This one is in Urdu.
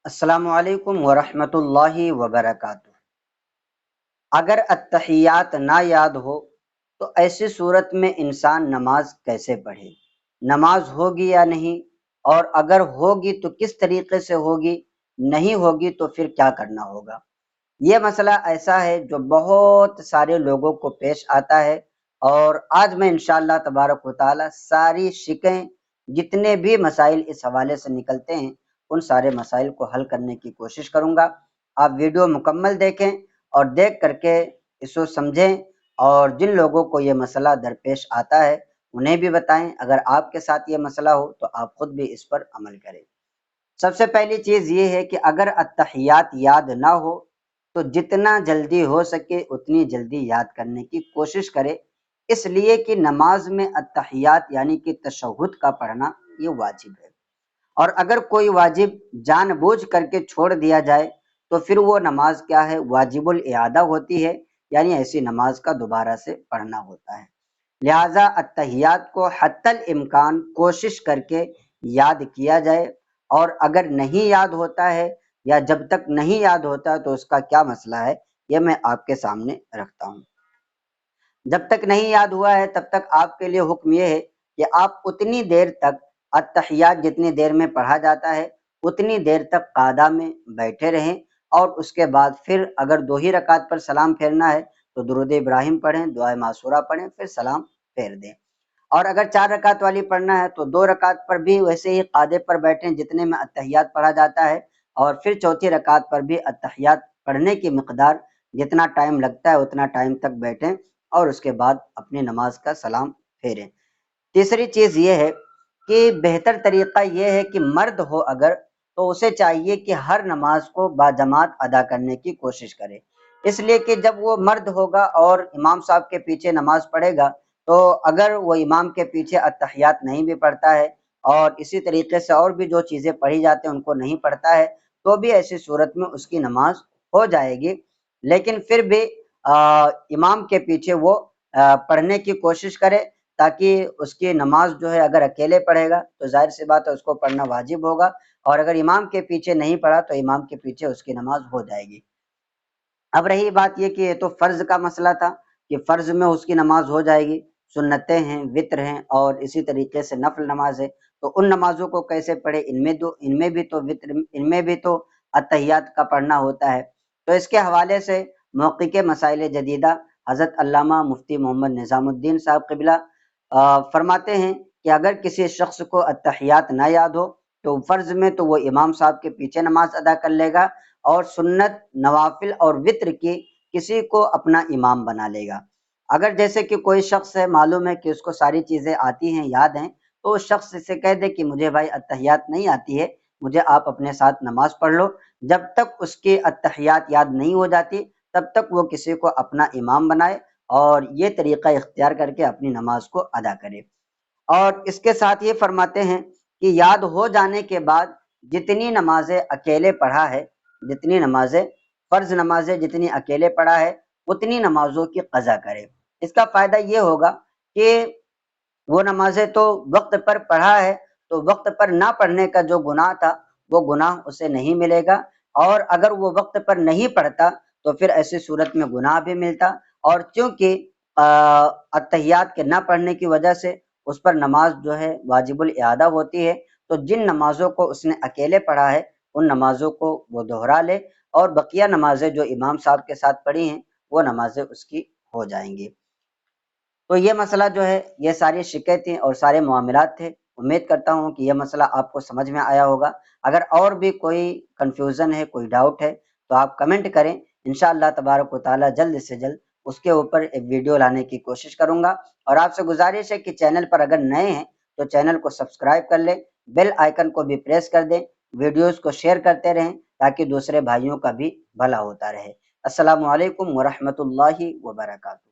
السلام علیکم ورحمۃ اللہ وبرکاتہ۔ اگر اتحیات نہ یاد ہو تو ایسی صورت میں انسان نماز کیسے پڑھے؟ نماز ہوگی یا نہیں؟ اور اگر ہوگی تو کس طریقے سے ہوگی؟ نہیں ہوگی تو پھر کیا کرنا ہوگا؟ یہ مسئلہ ایسا ہے جو بہت سارے لوگوں کو پیش آتا ہے، اور آج میں انشاءاللہ تبارک و تعالی ساری شکیں، جتنے بھی مسائل اس حوالے سے نکلتے ہیں، ان سارے مسائل کو حل کرنے کی کوشش کروں گا۔ آپ ویڈیو مکمل دیکھیں اور دیکھ کر کے اس کو سمجھیں، اور جن لوگوں کو یہ مسئلہ درپیش آتا ہے انہیں بھی بتائیں۔ اگر آپ کے ساتھ یہ مسئلہ ہو تو آپ خود بھی اس پر عمل کریں۔ سب سے پہلی چیز یہ ہے کہ اگر اتحیات یاد نہ ہو تو جتنا جلدی ہو سکے اتنی جلدی یاد کرنے کی کوشش کرے، اس لیے کہ نماز میں اتحیات یعنی کہ تشہد کا پڑھنا یہ واجب ہے، اور اگر کوئی واجب جان بوجھ کر کے چھوڑ دیا جائے تو پھر وہ نماز کیا ہے؟ واجب الاعادہ ہوتی ہے، یعنی ایسی نماز کا دوبارہ سے پڑھنا ہوتا ہے۔ لہٰذا اتحیات کو حتی الامکان کوشش کر کے یاد کیا جائے، اور اگر نہیں یاد ہوتا ہے یا جب تک نہیں یاد ہوتا تو اس کا کیا مسئلہ ہے، یہ میں آپ کے سامنے رکھتا ہوں۔ جب تک نہیں یاد ہوا ہے تب تک آپ کے لیے حکم یہ ہے کہ آپ اتنی دیر تک اتحیات جتنی دیر میں پڑھا جاتا ہے اتنی دیر تک قعدہ میں بیٹھے رہیں، اور اس کے بعد پھر اگر 2 ہی رکعت پر سلام پھیرنا ہے تو درود ابراہیم پڑھیں، دعائے معصورہ پڑھیں، پھر سلام پھیر دیں۔ اور اگر 4 رکعت والی پڑھنا ہے تو 2 رکعت پر بھی ویسے ہی قعدے پر بیٹھیں جتنے میں اتحیات پڑھا جاتا ہے، اور پھر چوتھی رکعت پر بھی اتحیات پڑھنے کی مقدار جتنا ٹائم لگتا ہے اتنا ٹائم تک بیٹھیں، اور اس کے بعد اپنی نماز کا سلام پھیریں۔ تیسری چیز یہ ہے کہ بہتر طریقہ یہ ہے کہ مرد ہو اگر تو اسے چاہیے کہ ہر نماز کو باجماعت ادا کرنے کی کوشش کرے، اس لیے کہ جب وہ مرد ہوگا اور امام صاحب کے پیچھے نماز پڑھے گا تو اگر وہ امام کے پیچھے اتحیات نہیں بھی پڑھتا ہے اور اسی طریقے سے اور بھی جو چیزیں پڑھی جاتی ہیں ان کو نہیں پڑھتا ہے تو بھی ایسی صورت میں اس کی نماز ہو جائے گی، لیکن پھر بھی امام کے پیچھے وہ پڑھنے کی کوشش کرے، تاکہ اس کی نماز جو ہے اگر اکیلے پڑھے گا تو ظاہر سی بات ہے اس کو پڑھنا واجب ہوگا، اور اگر امام کے پیچھے نہیں پڑھا تو امام کے پیچھے اس کی نماز ہو جائے گی۔ اب رہی بات یہ کہ یہ تو فرض کا مسئلہ تھا کہ فرض میں اس کی نماز ہو جائے گی، سنتیں ہیں، وطر ہیں، اور اسی طریقے سے نفل نماز ہے، تو ان نمازوں کو کیسے پڑھے؟ ان میں بھی تو وطر، ان میں بھی تو اتحیات کا پڑھنا ہوتا ہے۔ تو اس کے حوالے سے موقع مسائل جدیدہ حضرت علامہ مفتی محمد نظام الدین صاحب قبلہ فرماتے ہیں کہ اگر کسی شخص کو اتحیات نہ یاد ہو تو فرض میں تو وہ امام صاحب کے پیچھے نماز ادا کر لے گا، اور سنت، نوافل اور وطر کی کسی کو اپنا امام بنا لے گا۔ اگر جیسے کہ کوئی شخص ہے، معلوم ہے کہ اس کو ساری چیزیں آتی ہیں، یاد ہیں، تو اس شخص سے کہہ دے کہ مجھے بھائی اتحیات نہیں آتی ہے، مجھے آپ اپنے ساتھ نماز پڑھ لو۔ جب تک اس کی اتحیات یاد نہیں ہو جاتی تب تک وہ کسی کو اپنا امام بنائے اور یہ طریقہ اختیار کر کے اپنی نماز کو ادا کرے۔ اور اس کے ساتھ یہ فرماتے ہیں کہ یاد ہو جانے کے بعد جتنی نمازیں اکیلے پڑھا ہے، جتنی نمازیں فرض نمازیں جتنی اکیلے پڑھا ہے اتنی نمازوں کی قضا کرے۔ اس کا فائدہ یہ ہوگا کہ وہ نمازیں تو وقت پر پڑھا ہے تو وقت پر نہ پڑھنے کا جو گناہ تھا وہ گناہ اسے نہیں ملے گا، اور اگر وہ وقت پر نہیں پڑھتا تو پھر ایسی صورت میں گناہ بھی ملتا، اور چونکہ اتحیات کے نہ پڑھنے کی وجہ سے اس پر نماز جو ہے واجب الاعادہ ہوتی ہے، تو جن نمازوں کو اس نے اکیلے پڑھا ہے ان نمازوں کو وہ دہرا لے، اور بقیہ نمازیں جو امام صاحب کے ساتھ پڑھی ہیں وہ نمازیں اس کی ہو جائیں گی۔ تو یہ مسئلہ جو ہے، یہ ساری شکایتیں اور سارے معاملات تھے۔ امید کرتا ہوں کہ یہ مسئلہ آپ کو سمجھ میں آیا ہوگا۔ اگر اور بھی کوئی کنفیوژن ہے، کوئی ڈاؤٹ ہے تو آپ کمنٹ کریں، انشاءاللہ تبارک و تعالی جلد سے جلد اس کے اوپر ایک ویڈیو لانے کی کوشش کروں گا۔ اور آپ سے گزارش ہے کہ چینل پر اگر نئے ہیں تو چینل کو سبسکرائب کر لیں، بیل آئیکن کو بھی پریس کر دیں، ویڈیوز کو شیئر کرتے رہیں تاکہ دوسرے بھائیوں کا بھی بھلا ہوتا رہے۔ السلام علیکم ورحمۃ اللہ وبرکاتہ۔